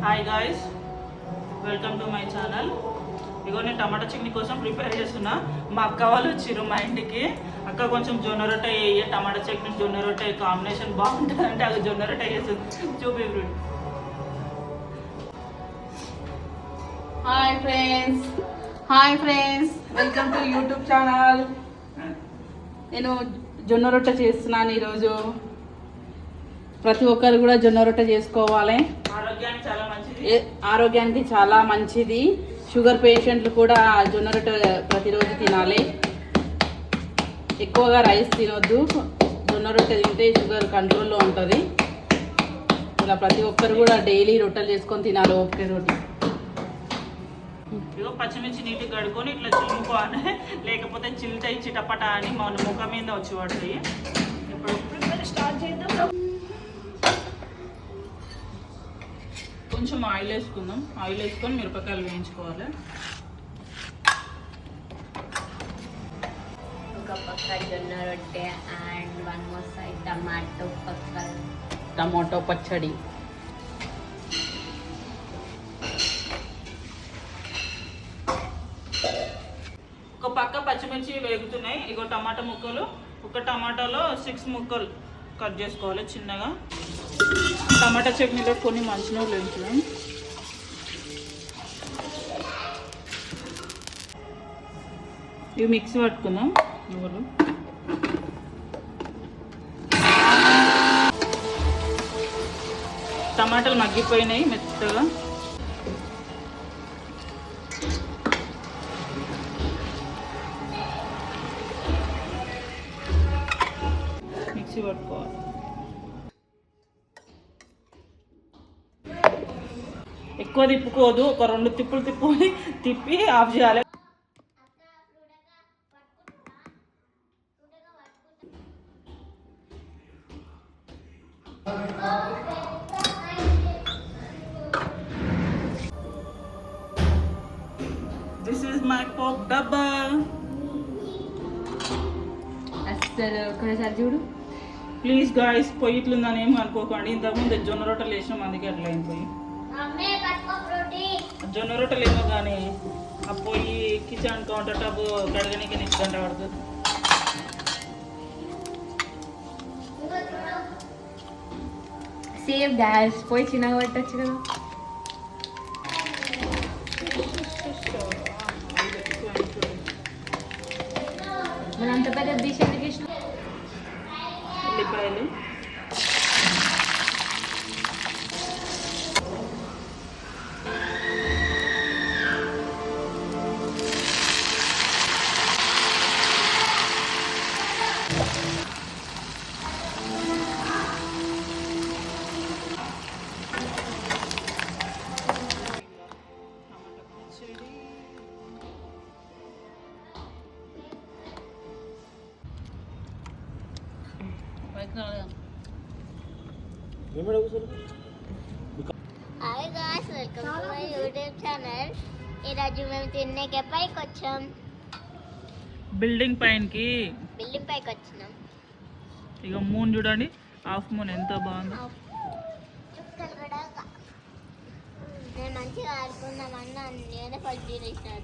Hi guys, welcome to my channel. ఇగో నేను టమాటా చట్నీ కోసం ప్రిపేర్ చేస్తున్నా. మా అక్క వాళ్ళు వచ్చిర్రు మా ఇంటికి. అక్క కొంచెం జొన్న రొట్టె వేయ, టమాటా చట్నీ జొన్న రొట్టె కాంబినేషన్ బాగుంటుంది అంటే అది జొన్న రొట్టె చేస్తుంది. చూపి friend. Hi friends, welcome to YouTube channel. నేను జొన్న రొట్టె చేస్తున్నాను ఈరోజు. ప్రతి ఒక్కరు కూడా జొన్న రొట్టె చేసుకోవాలి. ఆరోగ్యానికి చాలా మంచిది. షుగర్ పేషెంట్లు కూడా జొన్న రొట్టె ప్రతిరోజు తినాలి. ఎక్కువగా రైస్ తినొద్దు. జొన్న రొట్టె తింటే షుగర్ కంట్రోల్లో ఉంటుంది. ఇలా ప్రతి ఒక్కరు కూడా డైలీ రొట్టెలు చేసుకొని తినాలి. ఒకే రొట్టె. ఇగో పచ్చిమిర్చి నీటికి కడుక్కొని ఇట్లా చిలుముకోవాలి, లేకపోతే చిల్తాయి చిటపట అని మన ముఖం మీద వచ్చి పడతాయి. ఇప్పుడు స్టార్ట్ చేద్దాం. కొంచెం ఆయిల్ వేసుకుందాం. ఆయిల్ వేసుకొని మిరపకాయలు వేయించుకోవాలి. ఒక పక్క జొన్న రొట్టె and one more side tomato పచ్చడి. ఒక పక్క పచ్చిమిర్చి వేగుతున్నాయి. ఇగో టమాటా ముక్కలు, ఒక టమాటాలో 6 ముక్కలు కట్ చేసుకోవాలి చిన్నగా. టమాటా చట్నీలో కొన్ని మంచినీళ్ళు వేయించుదాం. ఇవి మిక్సీ పట్టుకుందాం. నువ్వులు టమాటాలు మగ్గిపోయినాయి మెత్తగా. మిక్సీ పట్టుకోవాలి. ఎక్కువ తిప్పుకోదు, ఒక 2 తిప్పులు తిప్పి ఆఫ్ చేయాలి. దిస్ ఈజ్ మై పోప్ డబ్బా. అసలు ఒకసారి చూడు ప్లీజ్ గాయస్, పొయ్యి ఇట్లుందని ఏమి అనుకోకండి. ఇంతకుముందు జొన్న రొట్టెలు వేసినాం, అందుకే అట్లా అయింది పొయ్యి. జొన్న రొట్టెలు ఏమో కానీ ఆ పొయ్యి కిచెన్ కౌంటర్ టాప్ కడగడానికి నెక్స్ట్ గంట పడుతుంది. సేవ్ గ్యాస్ పోయి చిన్నగా పెట్టచ్చు కదా. మనం అంత పెద్ద డిష్ ఎందుకు ఇష్టం? ఉల్లిపాయలు, hi guys, welcome to my YouTube channel. ఈరోజు మేము తిన్నేకే పైకి వచ్చాం. బిల్డింగ్ పైకి వచ్చినాం. ఇక మూన్ చూడండి, హాఫ్ మూన్ ఎంత బాగుందో. చుక్కలు కూడా నేను మంచిగా ఆడుకుందామన్నా నేనే ఫస్ట్ చేసినాను.